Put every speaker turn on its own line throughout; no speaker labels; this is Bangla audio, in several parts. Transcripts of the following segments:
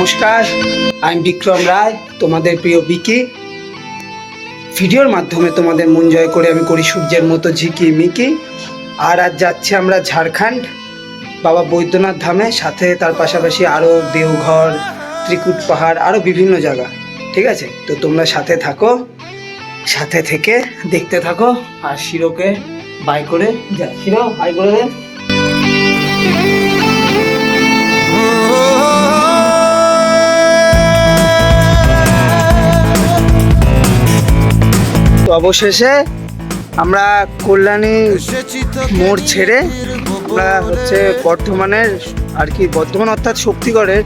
নমস্কার, আমি বিক্রম রায়, তোমাদের প্রিয় বিকি। ভিডিওর মাধ্যমে তোমাদের মন জয় করে আমি করি সূর্যের মতো ঝিকি মিকি। আর আজ যাচ্ছি আমরা ঝাড়খণ্ড বাবা বৈদ্যনাথ ধামে, সাথে তার পাশাপাশি আরও দেওঘর, ত্রিকুট পাহাড়, আরও বিভিন্ন জায়গা। ঠিক আছে, তো তোমরা সাথে থাকো, সাথে থেকে দেখতে থাকো। আর শিরোকে বাই করে যা, শিরো বাই করে দে। তো অবশেষে আমরা কল্যাণী মোড় ছেড়ে আমরা বর্ধমানের বর্ধমান অর্থাৎ শক্তিগড়ের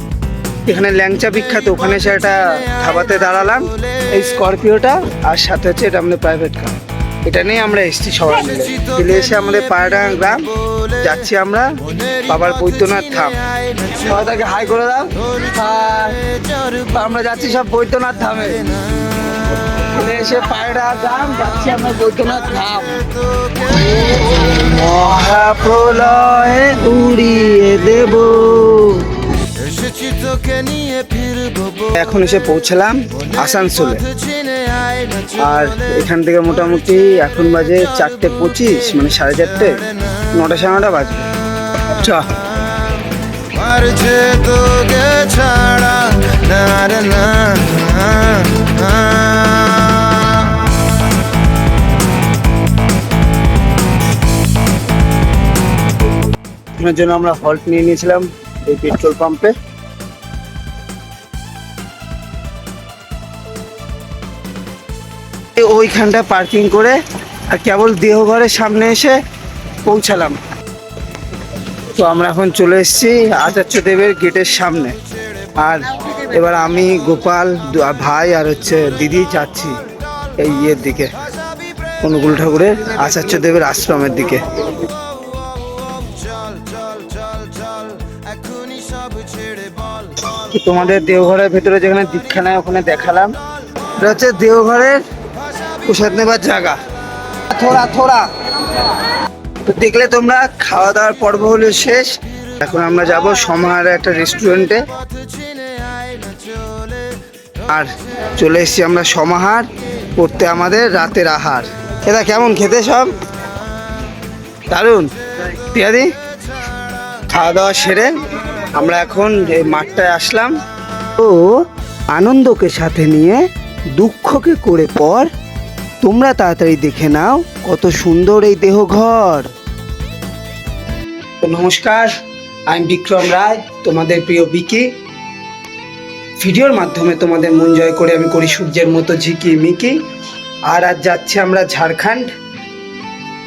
এখানে ল্যাংচা বিখ্যাত, ওখানে এসে একটা ধাবাতে দাঁড়ালাম। এই স্করপিওটা আর সাথে হচ্ছে এটা আমাদের প্রাইভেট কার, এটা নিয়ে আমরা এসেছি সবাই মিলে এসে আমাদের পায়রাডাঙ্গা গ্রাম যাচ্ছি আমরা বাবার বৈদ্যনাথ ধাম। সবাই তাকে হাই করে দাও। আমরা যাচ্ছি সব বৈদ্যনাথ ধামে, এসে পায়রাডাঙ্গা গ্রাম যাচ্ছি আমরা বৈদ্যনাথ ধাম। মহাপ্রলয়ে উড়িয়ে দেব। এখন এসে পৌঁছলাম আসানসোলে, আর এখান থেকে মোটামুটি এখন বাজে 4:25, মানে 4:30, 9টা 9:30 বাজবে। চ এর জন্য আমরা হল্ট নিয়ে নিয়েছিলাম এই পেট্রোল পাম্পে। ওইখানটা পার্কিং করে আর কেবল দেওঘরের সামনে এসে পৌঁছালাম। তো আমরা এখন চলে এসেছি আচার্য দেবের গেটের সামনে, আর এবার আমি, গোপাল ভাই আর দিদি যাচ্ছি এই ইয়ের দিকে, অনুকূল ঠাকুরের আচার্য দেবের আশ্রমের দিকে। তোমাদের দেওঘরের ভেতরে যেখানে দীক্ষা নেয় ওখানে দেখালাম, এটা হচ্ছে দেওঘরের প্রসাদ নেবার জায়গা। থোড়া তো দেখলে তোমরা, খাওয়া দাওয়ার পর্ব হলো শেষ। এখন আমরা যাব সমাহারে একটা রেস্টুরেন্টে, আর চলে এসেছি আমরা সমাহার করতে আমাদের রাতের আহার। এটা কেমন খেতে? সব দারুণ। তিয়াদি খাওয়া দাওয়া সেরে আমরা এখন এই মাঠটায় আসলাম। তো আনন্দকে সাথে নিয়ে দুঃখকে করে পর, তোমরা তাড়াতাড়ি দেখে নাও কত সুন্দর এই দেহঘর। নমস্কার, আমি বিক্রম রায়, তোমাদের প্রিয় বিকি। ভিডিওর মাধ্যমে তোমাদের মন জয় করে আমি করি সূর্যের মতো ঝিকি মিকি। আর আজ যাচ্ছি আমরা ঝাড়খণ্ড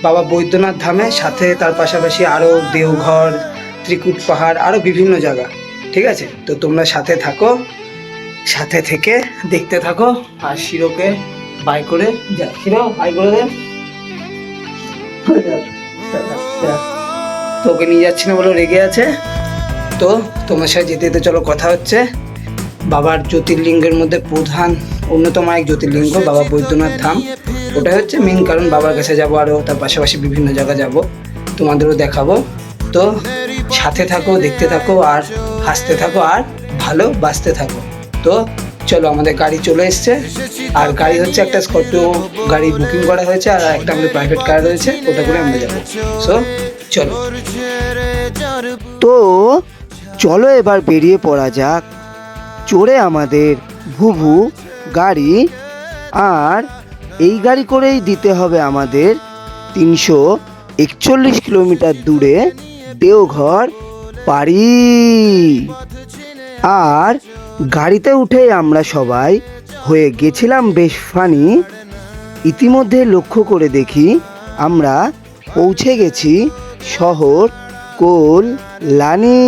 বাবা বৈদ্যনাথ ধামে, সাথে তার পাশাপাশি আরও দেওঘর, ত্রিকুট পাহাড়, আরও বিভিন্ন জায়গা। ঠিক আছে, তো তোমরা সাথে থাকো, সাথে থেকে দেখতে থাকো। আর শিরোকে বাই করে যা, শিরো বাই করে দে। তোকে নিয়ে যাচ্ছি না বলে রেগে আছে। তো তোমার সাথে যেতে যেতে চলো কথা হচ্ছে। বাবার জ্যোতির্লিঙ্গের মধ্যে প্রধান অন্যতম এক জ্যোতির্লিঙ্গ বাবা বৈদ্যনাথ ধাম, ওটা হচ্ছে মেন কারণ। বাবার কাছে যাবো, আরও তার পাশাপাশি বিভিন্ন জায়গা যাব, তোমাদেরও দেখাবো। তো সাথে থাকো, দেখতে থাকো, আর হাসতে থাকো, আর ভালোবাসতে থাকো। তো চলো, আমাদের গাড়ি চলে এসছে, আর গাড়ি হচ্ছে একটা স্করপিও গাড়ি বুকিং করা হয়েছে, আর একটা আমাদের প্রাইভেট কার রয়েছে, ওটা করে আমরা যাবো। সো চলো। তো চলো এবার বেরিয়ে পড়া যাক, চড়ে আমাদের ভুভু গাড়ি। আর এই গাড়ি করেই দিতে হবে আমাদের 341 কিলোমিটার দূরে দেওঘর পাড়ি। আর গাড়িতে উঠেই আমরা সবাই হয়ে গেছিলাম বেশ ফানি। ইতিমধ্যে লক্ষ্য করে দেখি আমরা পৌঁছে গেছি শহর কল্যাণী।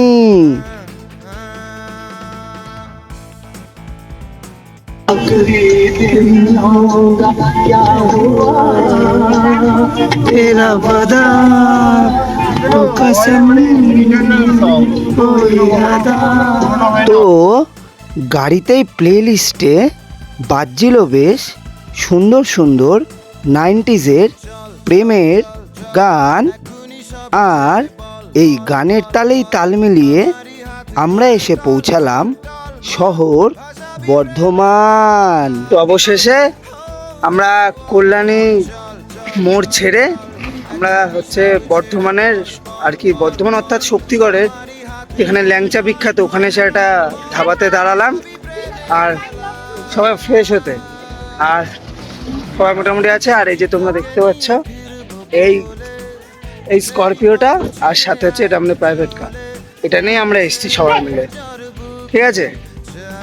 তো গাড়িতেই প্লে লিস্টে বাজছিল বেশ সুন্দর সুন্দর 90s প্রেমের গান। আর এই গানের তালেই তাল মিলিয়ে আমরা এসে পৌঁছালাম
শহর বর্ধমান।
তো অবশেষে আমরা কল্যাণী মোড় ছেড়ে আমরা হচ্ছে বর্ধমানের আর কি, বর্ধমান অর্থাৎ শক্তিগড়ের এখানে ল্যাংচা বিখ্যাত, ওখানে সে একটা ধাবাতে দাঁড়ালাম আর সবাই ফ্রেশ হতে। আর সবাই মোটামুটি আছে। আর এই যে তোমরা দেখতে পাচ্ছ এই এই স্করপিওটা, আর সাথে হচ্ছে এটা আমাদের প্রাইভেট কার, এটা নিয়ে আমরা এসেছি সবাই মিলে, ঠিক আছে।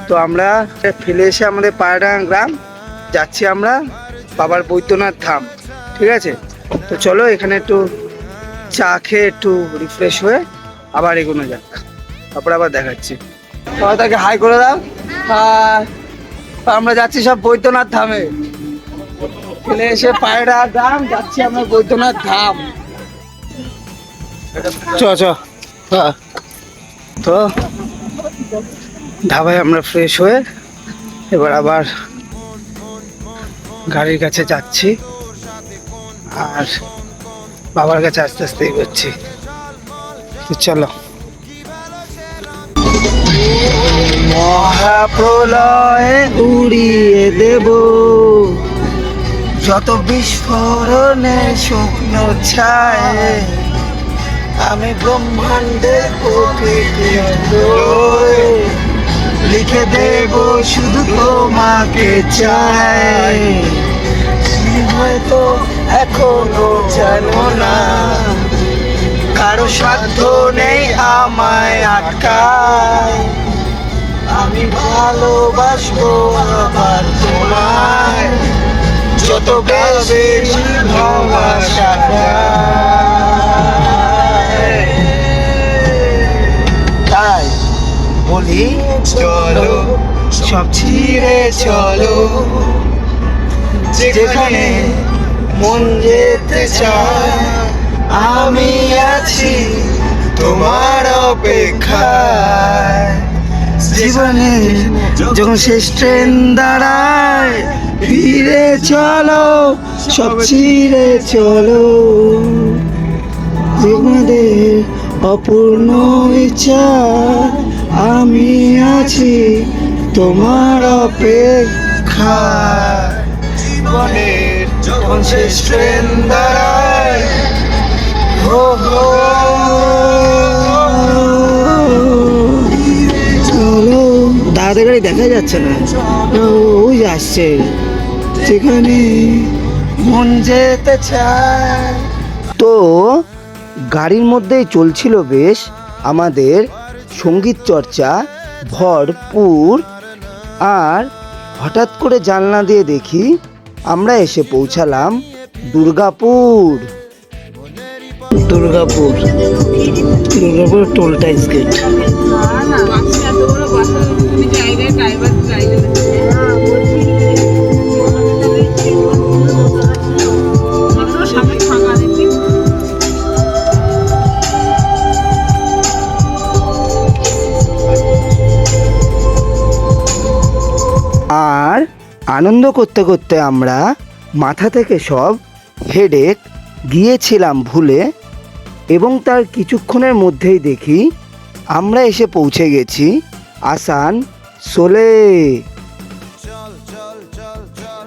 তো আমরা ফেলে এসে আমাদের পায়রাডাঙ্গা গ্রাম যাচ্ছি আমরা বাবার বৈদ্যনাথ ধাম, ঠিক আছে। তো চলো এখানে একটু চা খেয়ে একটু রিফ্রেশ হয়ে আবার এগোনো যাক, তারপরে আবার দেখাচ্ছি। সবাই তাকে হাই করে দাও। আমরা যাচ্ছি সব বৈদ্যনাথ ধামে, ফেলে এসে পায়রাডাঙ্গা গ্রাম যাচ্ছি আমরা বৈদ্যনাথ ধাম। চ তো ধাবায় আমরা ফ্রেশ হয়ে এবার আবার গাড়ির কাছে যাচ্ছি আর বাবার কাছে আস্তে আস্তে এগোচ্ছি। চলো। মহাপ্রলয়ে উড়িয়ে দেব যত বিস্ফোরণে শুকনো ছায়, আমি ব্রহ্মাণ্ডে লিখে দেব শুধু তোমাকে চাই। হয়তো এখনো জানো না, কারো সাধ্য নেই আমায় আটকায়, আমি ভালোবাসবো আবার তোমায় যত বেশি ভালোবাসা। তাই বলি চলো সব ছিঁড়ে চলো, যেখানে মন যেতে চায় আমি আছি তোমার অপেক্ষায়। জীবনে যখন শেষ ট্রেন দাঁড়ায় ফিরে চলো সব ছিঁড়ে চলো, জীবনের অপূর্ণ ইচ্ছা আমি আছি তোমার অপেক্ষায়। জীবনের যখন শেষ ট্রেন দাঁড়ায় চলো। দাদা গাড়ি দেখা যাচ্ছে না, ওই আসছে, যেখানে মন যেতে চায়।
তো গাড়ির মধ্যেই চলছিল বেশ আমাদের সঙ্গীত চর্চা ভরপুর। আর হঠাৎ করে জানলা দিয়ে দেখি আমরা এসে পৌঁছালাম দুর্গাপুর।
দুর্গাপুর টোলটাইস গেট।
আর আনন্দ করতে করতে আমরা মাথা থেকে সব হেডেক গিয়েছিলাম ভুলে, এবং তার কিছুক্ষণের মধ্যেই দেখি আমরা এসে পৌঁছে গেছি আসানসোলে।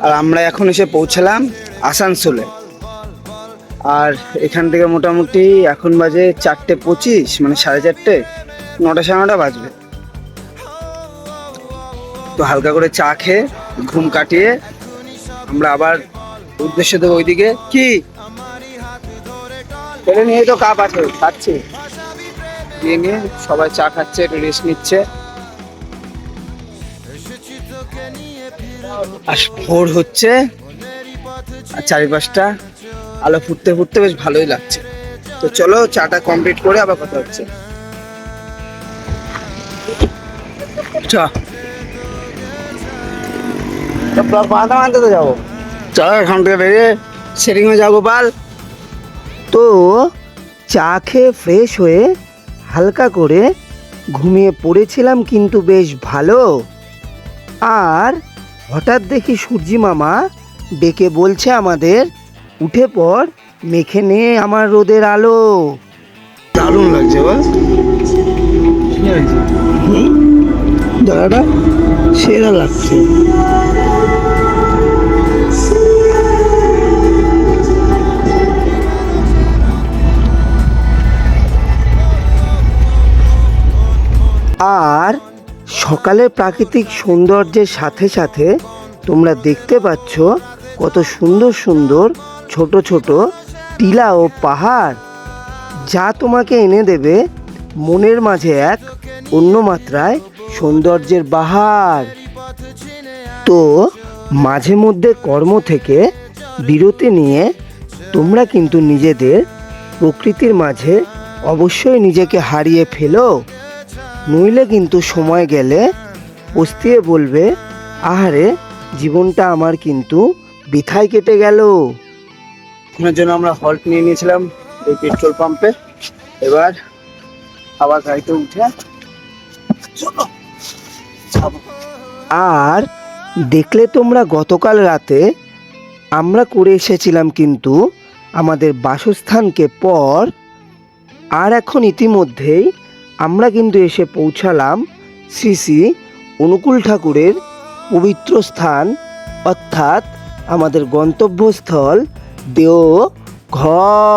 আর আমরা এখন এসে পৌঁছালাম আসানসোলে। আর এখান থেকে মোটামুটি এখন বাজে 4:25, মানে 4:30, 9টা 9:30 বাজবে। তো হালকা করে চা খেয়ে ঘুম কাটিয়ে আমরা আবার উদ্দেশ্য দেবো ওইদিকে। কি ফেলে নিয়ে তো কাপ আছে, খাচ্ছি, দিয়ে নিয়ে সবাই চা খাচ্ছে, একটু রেস্ট নিচ্ছে। আর ভোর হচ্ছে আর চারিপাশটা আলো ফুটতে ফুটতে বেশ ভালোই লাগছে। তো চলো চাটা কমপ্লিট করে আবার কথা হচ্ছে। আনতে তো যাবো, চলো এখান থেকে বেরিয়ে সেটিং হয়ে যাবো গোপাল।
তো চা খেয়ে ফ্রেশ হয়ে হালকা করে ঘুমিয়ে পড়েছিলাম কিন্তু বেশ ভালো। আর হঠাৎ দেখি সূর্যি মামা ডেকে বলছে আমাদের, উঠে পড়, মেখে নে আমার রোদের আলো।
দারুণ লাগছে বল,
জায়গাটা সেরা লাগছে। আর সকালের প্রাকৃতিক সৌন্দর্যের সাথে সাথে তোমরা দেখতে পাচ্ছ কত সুন্দর সুন্দর ছোট ছোট টিলা ও পাহাড়, যা তোমাকে এনে দেবে মনের মাঝে এক অন্য মাত্রায় সৌন্দর্যের বাহার। তো মাঝে মধ্যে কর্ম থেকে বিরতি নিয়ে তোমরা কিন্তু নিজেদের প্রকৃতির মাঝে অবশ্যই নিজেকে হারিয়ে ফেলো, নইলে কিন্তু সময় গেলে পস্তিয়ে বলবে, আহারে জীবনটা আমার কিন্তু বৃথায় কেটে গেল।
এর জন্য আমরা হল্ট নিয়ে নিয়েছিলাম এই পেট্রোল পাম্পে। এবার আবার গাড়িতে উঠে চলো যাবো।
আর দেখলে তোমরা গতকাল রাতে আমরা করে এসেছিলাম কিন্তু আমাদের বাসস্থানকে পর, আর এখন ইতিমধ্যেই আমরা কিন্তু এসে পৌঁছালাম শ্রী শ্রী অনুকূল ঠাকুরের পবিত্র স্থান, অর্থাৎ আমাদের গন্তব্যস্থল দেওঘর।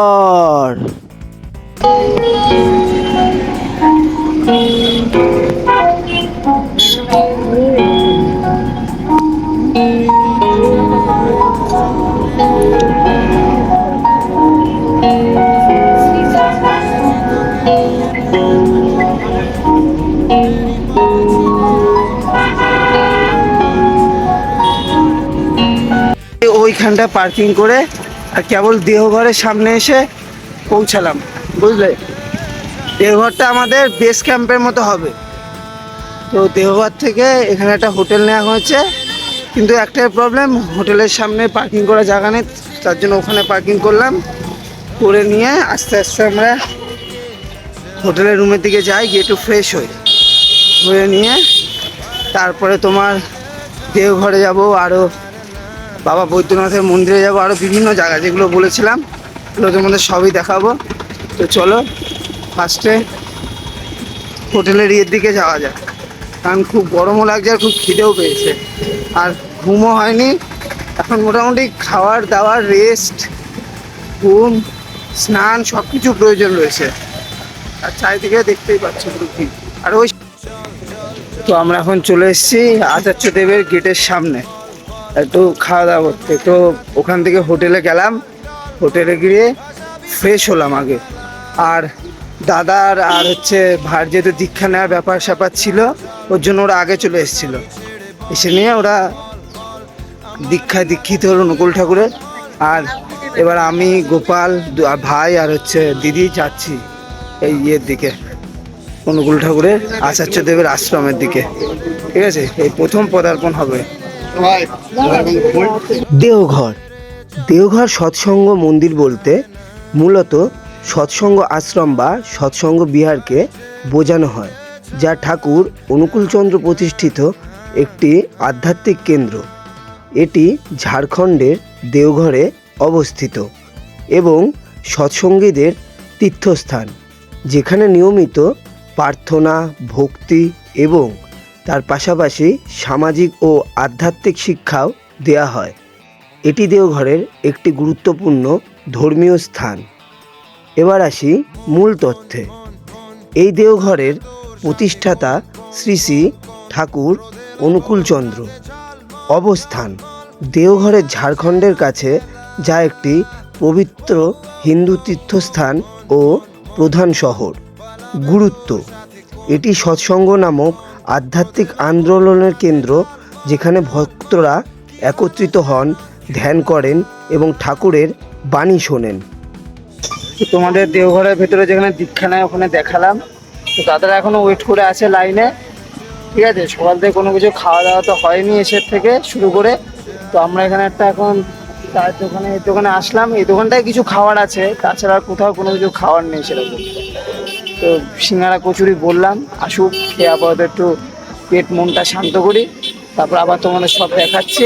ওইখানটা পার্কিং করে আর কেবল দেওঘরের সামনে এসে পৌঁছালাম, বুঝলে। দেওঘরটা আমাদের বেস ক্যাম্পের মতো হবে। তো দেওঘর থেকে এখানে একটা হোটেল নেওয়া হয়েছে, কিন্তু একটাই প্রবলেম, হোটেলের সামনে পার্কিং করার জায়গা নেই। তার জন্য ওখানে পার্কিং করলাম, করে নিয়ে আস্তে আস্তে আমরা হোটেলের রুমের দিকে যাই, গিয়ে একটু ফ্রেশ হই, হয়ে নিয়ে তারপরে তোমার দেওঘরে যাব, আরও বাবা বৈদ্যনাথের মন্দিরে যাব, আরও বিভিন্ন জায়গা যেগুলো বলেছিলাম ওগুলোর মধ্যে সবই দেখাবো। তো চলো ফার্স্টে হোটেলের ইয়ের দিকে যাওয়া যায়, কারণ খুব গরমও লাগছে আর খুব খিদেও পেয়েছে, আর ঘুমও হয়নি। এখন মোটামুটি খাওয়ার দাওয়ার, রেস্ট, ঘুম, স্নান সব কিছু প্রয়োজন রয়েছে। আর চারিদিকে দেখতেই পাচ্ছ পুরো ভিড়। আর ওই তো আমরা এখন চলে এসেছি আচার্য দেবের গেটের সামনে একটু খাওয়া দাওয়া করতে। তো ওখান থেকে হোটেলে গেলাম, হোটেলে গিয়ে ফ্রেশ হলাম আগে। আর দাদার আর হচ্ছে ভার যেহেতু দীক্ষা নেওয়ার ব্যাপার স্যাপার ছিল, ওর জন্য ওরা আগে চলে এসেছিলো, এসে নিয়ে ওরা দীক্ষিত হলো অনুকূল ঠাকুরের। আর এবার আমি, গোপাল, ভাই আর হচ্ছে দিদি যাচ্ছি এই ইয়ের দিকে, অনুকূল ঠাকুরের আচার্য দেবের আশ্রমের দিকে। ঠিক আছে, এই প্রথম পদার্পণ হবে।
দেওঘর, দেওঘর সৎসঙ্গ মন্দির বলতে মূলত সৎসঙ্গ আশ্রম বা সৎসঙ্গ বিহারকে বোঝানো হয়, যা ঠাকুর অনুকূলচন্দ্র প্রতিষ্ঠিত একটি আধ্যাত্মিক কেন্দ্র। এটি ঝাড়খণ্ডের দেওঘরে অবস্থিত এবং সৎসঙ্গীদের তীর্থস্থান, যেখানে নিয়মিত প্রার্থনা, ভক্তি এবং তার পাশাপাশি সামাজিক ও আধ্যাত্মিক শিক্ষাও দেয়া হয়। এটি দেওঘরের একটি গুরুত্বপূর্ণ ধর্মীয় স্থান। এবার আসি মূল তথ্যে। এই দেওঘরের প্রতিষ্ঠাতা শ্রী শ্রী ঠাকুর অনুকূলচন্দ্র। অবস্থান দেওঘরের ঝাড়খণ্ডের কাছে, যা একটি পবিত্র হিন্দু তীর্থস্থান ও প্রধান শহর। গুরুত্ব, এটি সৎসঙ্গ নামক আধ্যাত্মিক আন্দোলনের কেন্দ্র, যেখানে ভক্তরা একত্রিত হন, ধ্যান করেন এবং ঠাকুরের বাণী শোনেন।
তোমাদের দেওঘরের ভেতরে যেখানে দীক্ষা নেয় ওখানে দেখালাম। তো তাদের এখনো ওয়েট করে আছে লাইনে। ঠিক আছে, সকাল থেকে কোনো কিছু খাওয়া দাওয়া তো হয়নি এসের থেকে শুরু করে। তো আমরা এখানে একটা এখন চায়ের দোকানে, এই দোকানে আসলাম। এই দোকানটায় কিছু খাবার আছে, তাছাড়া কোথাও কোনো কিছু খাওয়ার নেই সেরকম। তো সিঙ্গারা কচুরি বললাম, আসুক, খেয়ে আপাতত একটু পেট মনটা শান্ত করি, তারপর আবার তোমাদের সব দেখাচ্ছি।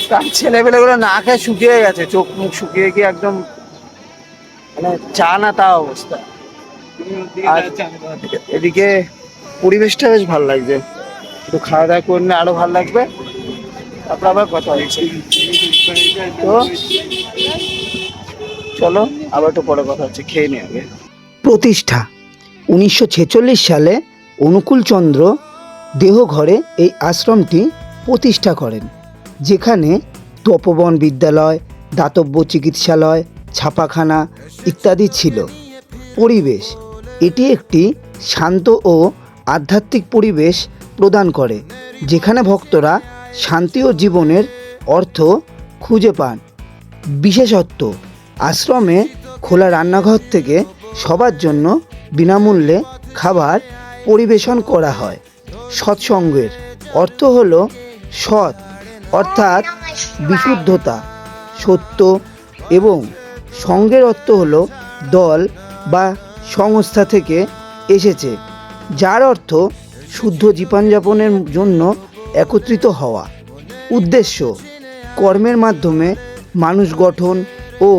তার ছেলেপেলেগুলো না খেয়ে শুকিয়ে গেছে, চোখ মুখ শুকিয়ে গিয়ে একদম মানে চা না তা অবস্থা। আর এদিকে পরিবেশটা বেশ ভালো লাগছে, একটু খাওয়া দাওয়া করলে আরো ভালো লাগবে, তারপর আবার কথা হচ্ছে। তো চলো আবার একটু পরে কথা হচ্ছে, খেয়ে নি আগে।
প্রতিষ্ঠা 1946 সালে অনুকূলচন্দ্র দেওঘরে এই আশ্রমটি প্রতিষ্ঠা করেন, যেখানে তপোবন বিদ্যালয়, দাতব্য চিকিৎসালয়, ছাপাখানা ইত্যাদি ছিল। পরিবেশ, এটি একটি শান্ত ও আধ্যাত্মিক পরিবেশ প্রদান করে, যেখানে ভক্তরা শান্তি ও জীবনের অর্থ খুঁজে পান। বিশেষত্ব, আশ্রমে খোলা রান্নাঘর থেকে সবার জন্য বিনামূল্যে খাবার পরিবেশন করা হয়। সৎসঙ্গের অর্থ হল সৎ অর্থাৎ বিশুদ্ধতা, সত্য, এবং সঙ্গের অর্থ হল দল বা সংস্থা থেকে এসেছে, যার অর্থ শুদ্ধ জীবনযাপনের জন্য একত্রিত হওয়া। উদ্দেশ্য, কর্মের মাধ্যমে মানুষ গঠন ও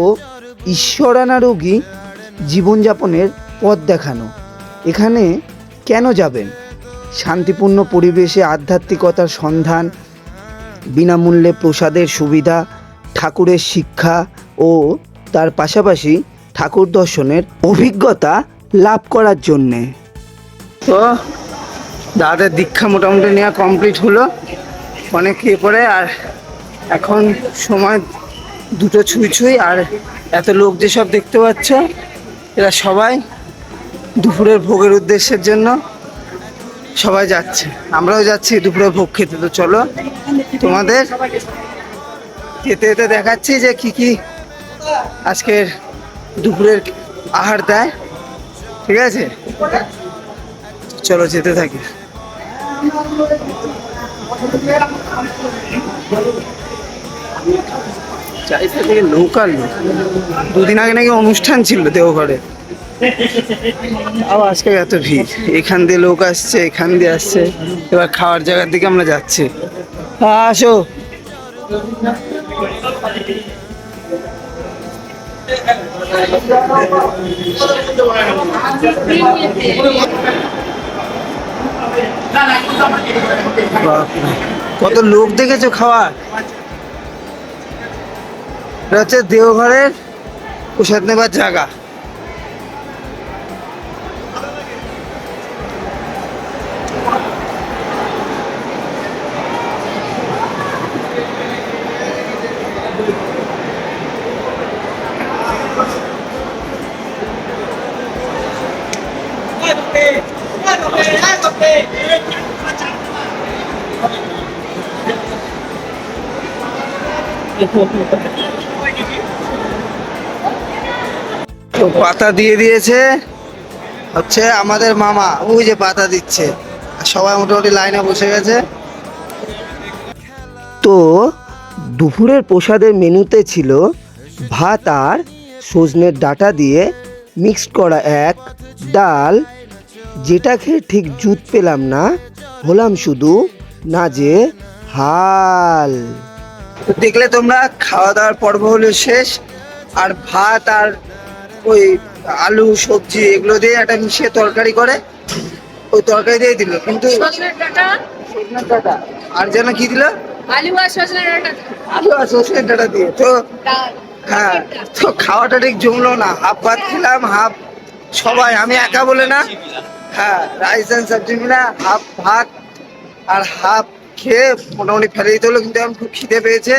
ঈশ্বরানুরাগী জীবনযাপনের পথ দেখানো। এখানে কেন যাবেন? শান্তিপূর্ণ পরিবেশে আধ্যাত্মিকতার সন্ধান, বিনামূল্যে প্রসাদের সুবিধা, ঠাকুরের শিক্ষা ও তার পাশাপাশি ঠাকুর দর্শনের অভিজ্ঞতা লাভ করার জন্যে।
তো দাদার দীক্ষা মোটামুটি নেওয়া কমপ্লিট হলো অনেক ইয়ে পরে, আর এখন সময় 2টো ছুঁই, আর এত লোক যেসব দেখতে পাচ্ছ এরা সবাই দুপুরের ভোগের উদ্দেশ্যের জন্য সবাই যাচ্ছে, আমরাও যাচ্ছি দুপুরের ভোগ খেতে। তো চলো তোমাদের যেতে যেতে দেখাচ্ছি যে কি কি আজকের দুপুরের আহার দেয়, ঠিক আছে? চলো যেতে থাকি। চারিদিকে থেকে নৌকার লোক, 2 দিন আগে নাকি অনুষ্ঠান ছিল দেওঘরে, আবার আজকে এত ভিড়। এখান দিয়ে লোক আসছে, এখান দিয়ে আসছে। এবার খাওয়ার জায়গার দিকে আমরা যাচ্ছি। আসো। কত লোক দেখেছো খাওয়ার? এটা হচ্ছে দেওঘরের প্রসাদ নেবার জায়গা। তো পাতা দিয়ে দিয়েছে হচ্ছে আমাদের মামা, ওই যে পাতা দিচ্ছে, আর সবাই মোটামুটি লাইনে বসে গেছে।
তো দুপুরের প্রসাদের মেনুতে ছিল ভাত আর সজনের ডাঁটা দিয়ে মিক্সড করা এক ডাল, যেটা খেয়ে ঠিক জুত পেলাম না, হলাম শুধু নাজে হাল।
তো দেখলে তোমরা, খাওয়া দাওয়ার পর্ব হলো শেষ, আর ভাত আর ওই আলু সবজি এগুলো দিয়ে একটা মিশিয়ে তরকারি করে, ওই তরকারি দিয়ে দিল, কিন্তু
সজনের ডাঁটা,
সজনের ডাঁটা আর যেন কি দিল,
আলু আর সজনের ডাঁটা,
আলু আর সজনের ডাঁটা দিয়ে। তো
ডাল।
হ্যাঁ, তো খাওয়াটা ঠিক জমলো না, হাফ ভাত খেলাম, হাফ সবাই, আমি একা বলে না, হ্যাঁ, রাইস অ্যান্ড সবজি মিলা হাফ ভাত আর হাফ খেয়ে মোটামুটি ফেলে দিতে হলো। কিন্তু এখন খুব খিদে পেয়েছে,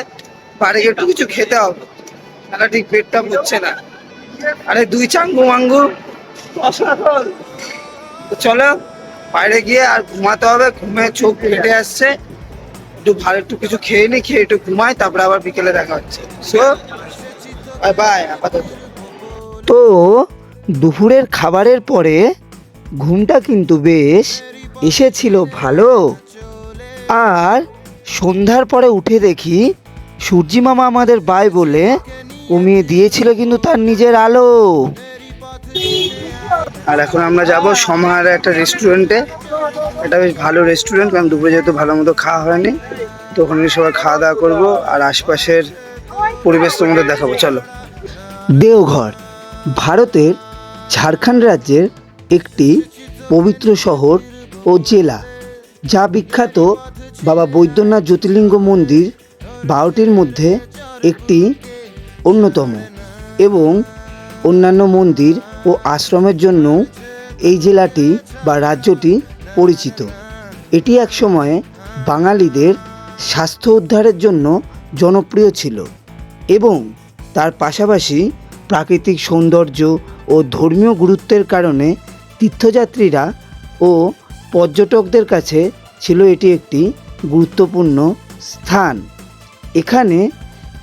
বাড়ি গিয়ে একটু কিছু খেতে হবে, তাহলে ঠিক পেটটা ভরছে না। আরে 2 চাঙ্গু মাঙ্গু অসাধারণ। তো চলো বাইরে গিয়ে আর ঘুমাতে হবে, ঘুমে চোখ ফেটে আসছে, একটু কিছু খেয়ে নি, খেয়ে একটু ঘুমাই, তারপরে আবার বিকেলে দেখা হচ্ছে। সো বাই বাই আপাতত।
তো দুপুরের খাবারের পরে ঘুমটা কিন্তু বেশ এসেছিল ভালো, আর সন্ধ্যার পরে উঠে দেখি সূর্যি মামা আমাদের বাই বলে কমিয়ে দিয়েছিল কিন্তু তার নিজের আলো।
আর এখন আমরা যাব সমাহারে একটা রেস্টুরেন্টে, এটা বেশ ভালো রেস্টুরেন্ট, কারণ দুপুরে যেহেতু ভালো মতো খাওয়া হয়নি, তো ওখানে সবাই খাওয়া দাওয়া করবো আর আশপাশের পরিবেশ তোমাদের দেখাবো। চলো।
দেওঘর ভারতের ঝাড়খণ্ড রাজ্যের একটি পবিত্র শহর ও জেলা। যা বিখ্যাত বাবা বৈদ্যনাথ জ্যোতির্লিঙ্গ মন্দির 12টির মধ্যে একটি অন্যতম এবং অন্যান্য মন্দির ও আশ্রমের জন্য এই জেলাটি বা রাজ্যটি পরিচিত। এটি একসময় বাঙালিদের স্বাস্থ্য উদ্ধারের জন্য জনপ্রিয় ছিল এবং তার পাশাপাশি প্রাকৃতিক সৌন্দর্য ও ধর্মীয় গুরুত্বের কারণে তীর্থযাত্রীরা ও পর্যটকদের কাছে ছিল এটি একটি গুরুত্বপূর্ণ স্থান। এখানে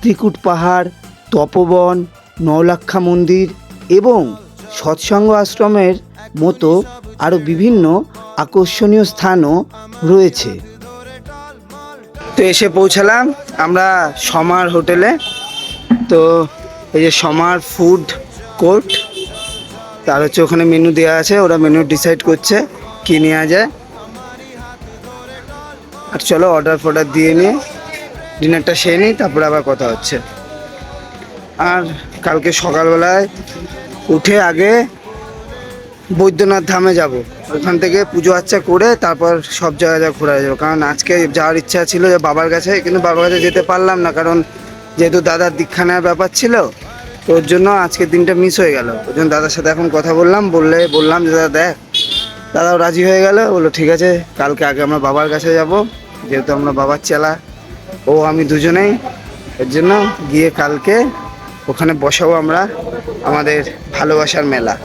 ত্রিকুট পাহাড়, তপবন, নওলাক্ষা মন্দির এবং সৎসঙ্গ আশ্রমের মতো আরও বিভিন্ন আকর্ষণীয় স্থানও রয়েছে।
তো এসে পৌঁছালাম আমরা সমার হোটেলে। তো এই যে সমার ফুড কোর্ট, তার হচ্ছে ওখানে মেনু দেওয়া আছে, ওরা মেনু ডিসাইড করছে কী নেওয়া যায়। আর চলো অর্ডার ফর্ডার দিয়ে নিয়ে ডিনারটা সেরে নিই, তারপরে আবার কথা হচ্ছে। আর কালকে সকালবেলায় উঠে আগে বৈদ্যনাথ ধামে যাব, ওখান থেকে পুজো আচ্চা করে তারপর সব জায়গায় ঘোরা যাবে। কারণ আজকে যাওয়ার ইচ্ছা ছিল যে বাবার কাছে, কিন্তু বাবার কাছে যেতে পারলাম না, কারণ যেহেতু দাদার দীক্ষা নেওয়ার ব্যাপার ছিল, তো ওর জন্য আজকের দিনটা মিস হয়ে গেল। ওই জন্য দাদার সাথে এখন কথা বললাম যে দাদা দেখ, দাদাও রাজি হয়ে গেল, বললো ঠিক আছে কালকে আগে আমরা বাবার কাছে যাব, যেহেতু আমরা বাবার চেলা, ও আমি দুজনেই। এর জন্য গিয়ে কালকে ওখানে বসাবো আমরা আমাদের ভালোবাসার মেলা।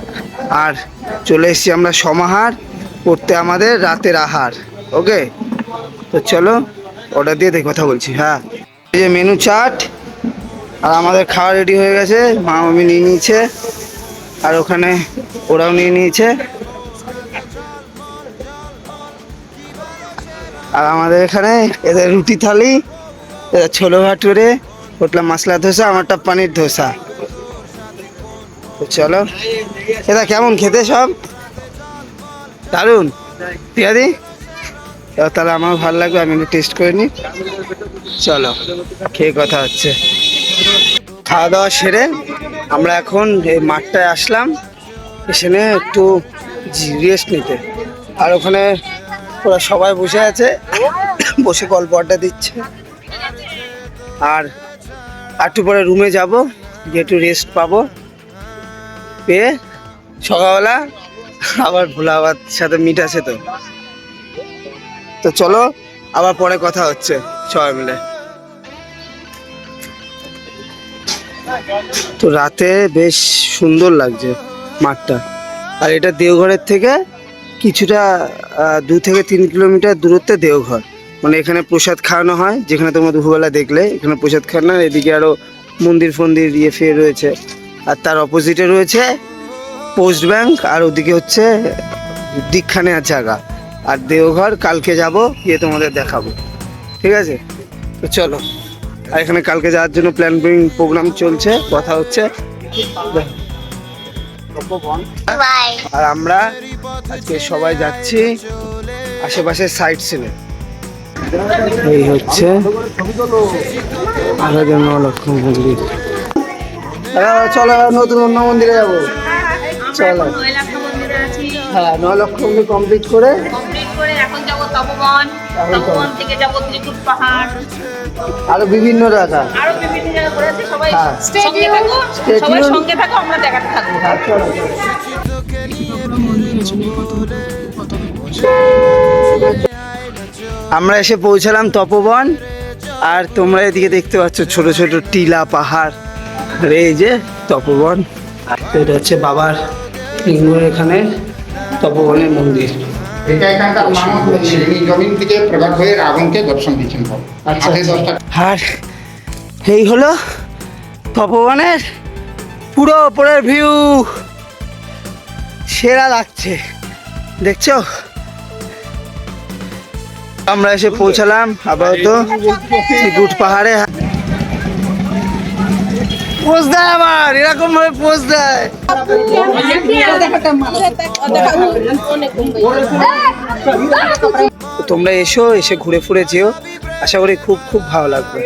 আর চলে এসেছি আমরা সমাহার করতে আমাদের রাতের আহার। ওকে, তো চলো অর্ডার দিয়ে দেখি কথা বলছি। হ্যাঁ, এই যে মেনু চার্ট, আর আমাদের খাওয়া রেডি হয়ে গেছে, মা মামি নিয়ে নিয়েছে, আর ওখানে ওরাও নিয়ে নিয়েছে। আর আমাদের এখানে এদের রুটি থালি, এদের ছোলো ভাটুরে, ওটলা মশলা ধোসা, আমারটা পানির ধোসা। তো চলো, এটা কেমন খেতে? সব দারুণ পিয়াদি, তাহলে আমার ভালো লাগবে, আমি একটু টেস্ট করে নিই। চলো খেয়ে কথা হচ্ছে। খাওয়া দাওয়া সেরে আমরা এখন এই মাঠটায় আসলাম, এখানে একটু রেস্ট নিতে। আর ওখানে ওরা সবাই বসে আছে, বসে গল্প আড্ডা দিচ্ছে। আর একটু পরে রুমে যাব, গিয়ে একটু রেস্ট পাবো, পেয়ে সকালবেলা আবার ভোলাবাদ সাথে মিট আছে। তো চলো আবার পরে কথা হচ্ছে সবাই মিলে। তো রাতে বেশ সুন্দর লাগছে মাঠটা। আর এটা দেওঘরের থেকে কিছুটা 2 থেকে 3 কিলোমিটার দূরত্বে দেওঘর। মানে এখানে প্রসাদ খাওয়ানো হয়, যেখানে তোমরা দুপুরবেলা দেখলে এখানে প্রসাদ খাওয়ানো হয়। এদিকে আরও মন্দির ফন্দির ফিরে রয়েছে, আর তার অপোজিটে রয়েছে পোস্ট ব্যাংক, আর ওদিকে হচ্ছে দীক্ষা নেওয়ার জায়গা। আর দেওঘর কালকে যাব, গিয়ে তোমাদের দেখাবো, ঠিক আছে? তো চলো। আর এখানে কালকে যাওয়ার জন্য প্রোগ্রাম চলছে, কথা হচ্ছে। আর আমরা আজকে সবাই যাচ্ছি আশেপাশে সাইট সিনে। এই হচ্ছে আরাধনা নলক্ষ্য মন্দির। চলো নতুন অন্য মন্দিরে যাবো, চলো। হ্যাঁ, 9 লক্ষ মন্দির কমপ্লিট করে
এখন যাবো তপবন, তপবন থেকে যাবো ত্রিকুট পাহাড়,
আরো বিভিন্ন জায়গা,
আরো বিভিন্ন জায়গা ঘোরা আছে। সবাই
হ্যাঁ।
সঙ্গে থাকো, সবাই সঙ্গে থাকো, আমরা দেখাতে থাকবো।
হ্যাঁ, চলো। আমরা এসে পৌঁছালাম তপবন, আর তোমরা এদিকে দেখতে পাচ্ছ ছোট ছোট টিলা পাহাড়। আর এই যে তপবন, এটা হচ্ছে বাবার লিঙ্গের এখানে তপবনের মন্দির।
এটা এখানকার মানুষ এই জমিন থেকে প্রকট হয়ে রাবণকে দর্শন দিচ্ছেন।
আচ্ছা।
রাতে 10টা
আর এই হলো তপবনের পুরো ওপরের ভিউ, সেরা লাগছে, দেখছো? আমরা এসে পৌঁছালাম আপাতত ত্রিকুট পাহাড়ে। পোজ দেয় আবার, এরকম ভাবে পোজ দেয়। তোমরা এসে ঘুরে ফুরে যেও, আশা করি খুব খুব ভালো লাগবে।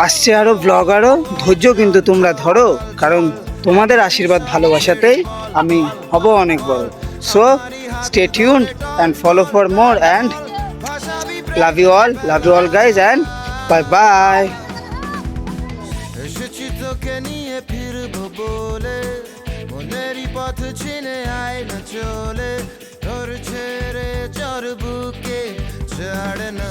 আসছে আরো ব্লগ, আরো ধৈর্য কিন্তু তোমরা ধরো, কারণ তোমাদের আশীর্বাদ ভালোবাসাতেই আমি হব অনেক বড়। So stay tuned and follow for more and
love you all guys and bye bye.
এসেছি তোকে নিয়ে ফিরবো বলে, মনেরই পথ চিনে আয় না চলে, তোর ছেড়ে চর বুকে ছাড় না।